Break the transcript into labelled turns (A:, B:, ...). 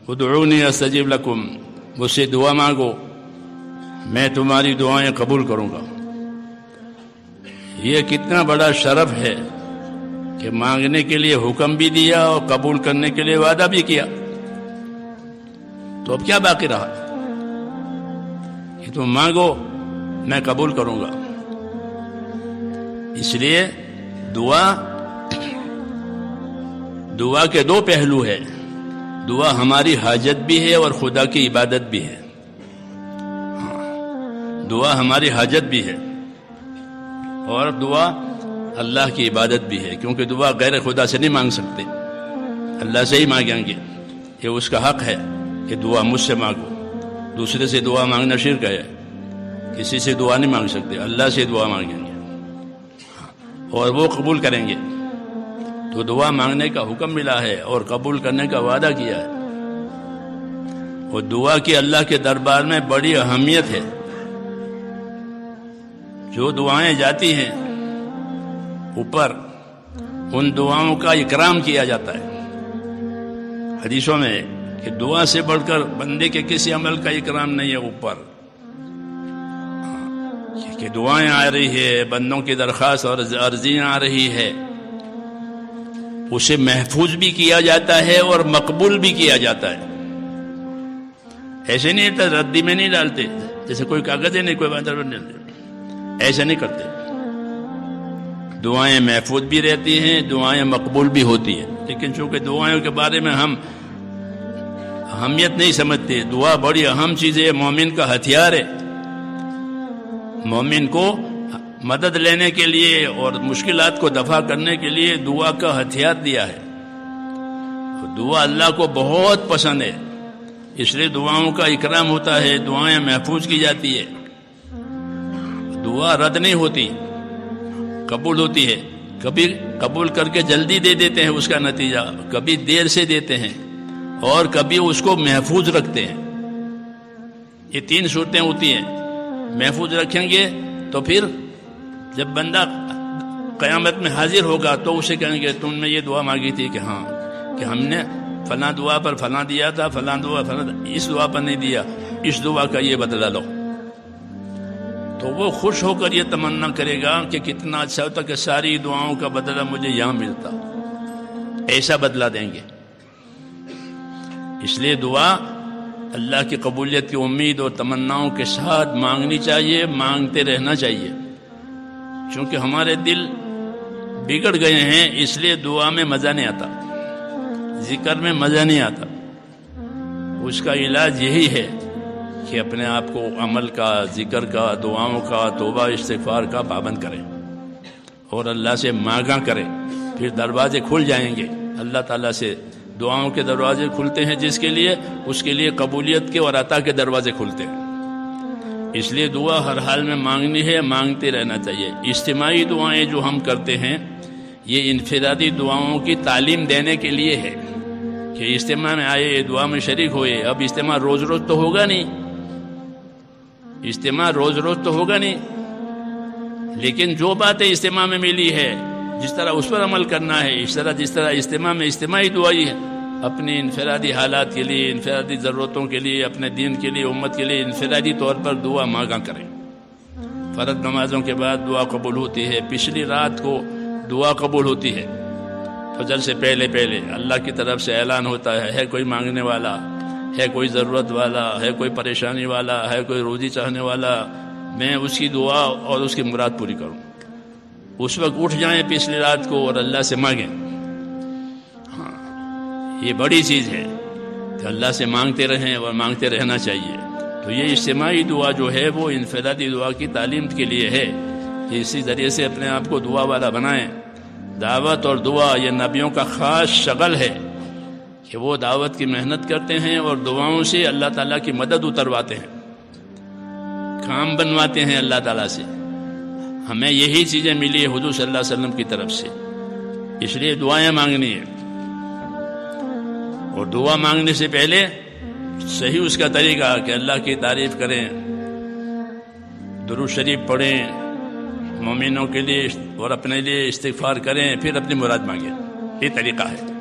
A: ادعونی استجب لکم، مجھ سے دعا مانگو میں تمہاری دعائیں قبول کروں گا۔ یہ کتنا بڑا شرف ہے کہ مانگنے کے لیے حکم بھی دیا اور قبول کرنے کے لیے وعدہ بھی کیا، تو اب کیا باقی رہا کہ تم مانگو میں قبول کروں گا۔ اس لیے دعا کے دو پہلو ہے، دعا ہماری حاجت بھی ہے اور خدا کی عبادت بھی ہے۔ دعا ہماری حاجت بھی ہے اور دعا اللہ کی عبادت بھی ہے، کیونکہ دعا غیر خدا سے نہیں مانگ سکتے، اللہ سے ہی مانگیں گے۔ یہ اس کا حق ہے کہ دعا مجھ سے مانگو، دوسرے سے دعا مانگنا شرک ہے، کسی سے دعا نہیں مانگ سکتے، اللہ سے دعا مانگیں گے اور وہ قبول کریں گے۔ تو دعا مانگنے کا حکم ملا ہے اور قبول کرنے کا وعدہ کیا ہے، اور دعا کی اللہ کے دربار میں بڑی اہمیت ہے۔ جو دعائیں جاتی ہیں اوپر، ان دعاؤں کا اکرام کیا جاتا ہے۔ حدیثوں میں کہ دعا سے بڑھ کر بندے کے کسی عمل کا اکرام نہیں ہے اوپر، کہ دعائیں آ رہی ہے، بندوں کی درخواست اور عرضیاں آ رہی ہے، اسے محفوظ بھی کیا جاتا ہے اور مقبول بھی کیا جاتا ہے۔ ایسے نہیں ردی میں نہیں ڈالتے، جیسے کوئی کاغذ ہے نہیں کوئی بات نہیں، ایسے نہیں کرتے۔ دعائیں محفوظ بھی رہتی ہیں، دعائیں مقبول بھی ہوتی ہیں، لیکن چونکہ دعائیں کے بارے میں ہم اہمیت نہیں سمجھتے، دعا بڑی اہم چیز ہے، مومن کا ہتھیار ہے۔ مومن کو مدد لینے کے لیے اور مشکلات کو دفع کرنے کے لیے دعا کا ہتھیار دیا ہے۔ دعا اللہ کو بہت پسند ہے، اس لیے دعاؤں کا اکرام ہوتا ہے، دعائیں محفوظ کی جاتی ہے۔ دعا رد نہیں ہوتی، قبول ہوتی ہے۔ کبھی قبول کر کے جلدی دے دیتے ہیں اس کا نتیجہ، کبھی دیر سے دیتے ہیں، اور کبھی اس کو محفوظ رکھتے ہیں۔ یہ تین صورتیں ہوتی ہیں۔ محفوظ رکھیں گے تو پھر جب بندہ قیامت میں حاضر ہوگا تو اسے کہیں گے تم نے یہ دعا مانگی تھی کہ ہاں، کہ ہم نے فلاں دعا پر فلاں دیا تھا، فلاں دعا اس دعا پر نہیں دیا، اس دعا کا یہ بدلہ لو۔ تو وہ خوش ہو کر یہ تمنا کرے گا کہ کتنا اچھا ہوتا کہ ساری دعاؤں کا بدلہ مجھے یہاں ملتا، ایسا بدلہ دیں گے۔ اس لیے دعا اللہ کی قبولیت کی امید اور تمناؤں کے ساتھ مانگنی چاہیے، مانگتے رہنا چاہیے، چونکہ ہمارے دل بگڑ گئے ہیں، اس لیے دعا میں مزہ نہیں آتا، ذکر میں مزہ نہیں آتا۔ اس کا علاج یہی ہے کہ اپنے آپ کو عمل کا، ذکر کا، دعاؤں کا، توبہ استغفار کا پابند کریں اور اللہ سے مانگا کریں، پھر دروازے کھل جائیں گے اللہ تعالیٰ سے۔ دعاؤں کے دروازے کھلتے ہیں جس کے لیے، اس کے لیے قبولیت کے اور عطا کے دروازے کھلتے ہیں۔ اس لیے دعا ہر حال میں مانگنی ہے، مانگتے رہنا چاہیے۔ اجتماعی دعائیں جو ہم کرتے ہیں یہ انفرادی دعاؤں کی تعلیم دینے کے لیے ہے کہ اجتماع میں آئے، دعا میں شریک ہوئے۔ اب اجتماع روز روز تو ہوگا نہیں، اجتماع روز روز تو ہوگا نہیں، لیکن جو باتیں اجتماع میں ملی ہے جس طرح اس پر عمل کرنا ہے، جس طرح اجتماع میں اجتماعی دعائی ہے، اپنی انفرادی حالات کے لیے، انفرادی ضرورتوں کے لیے، اپنے دین کے لیے، امت کے لیے انفرادی طور پر دعا مانگا کریں۔ فرض نمازوں کے بعد دعا قبول ہوتی ہے، پچھلی رات کو دعا قبول ہوتی ہے، فجر سے پہلے اللہ کی طرف سے اعلان ہوتا ہے کوئی مانگنے والا ہے، کوئی ضرورت والا ہے، کوئی پریشانی والا ہے، کوئی روزی چاہنے والا، میں اس کی دعا اور اس کی مراد پوری کروں۔ اس وقت اٹھ جائیں پچھلی رات کو اور اللہ سے مانگیں۔ ہاں، یہ بڑی چیز ہے کہ اللہ سے مانگتے رہیں اور مانگتے رہنا چاہیے۔ تو یہ اجتماعی دعا جو ہے وہ انفرادی دعا کی تعلیم کے لیے ہے کہ اسی ذریعے سے اپنے آپ کو دعا والا بنائیں۔ دعوت اور دعا یہ نبیوں کا خاص شغل ہے کہ وہ دعوت کی محنت کرتے ہیں اور دعاؤں سے اللہ تعالیٰ کی مدد اترواتے ہیں، کام بنواتے ہیں اللہ تعالیٰ سے۔ ہمیں یہی چیزیں ملی ہے حضور صلی اللہ علیہ وسلم کی طرف سے، اس لیے دعائیں مانگنی ہے۔ اور دعا مانگنے سے پہلے صحیح اس کا طریقہ کہ اللہ کی تعریف کریں، درود شریف پڑھیں، مومنوں کے لیے اور اپنے لیے استغفار کریں، پھر اپنی مراد مانگیں۔ یہ طریقہ ہے۔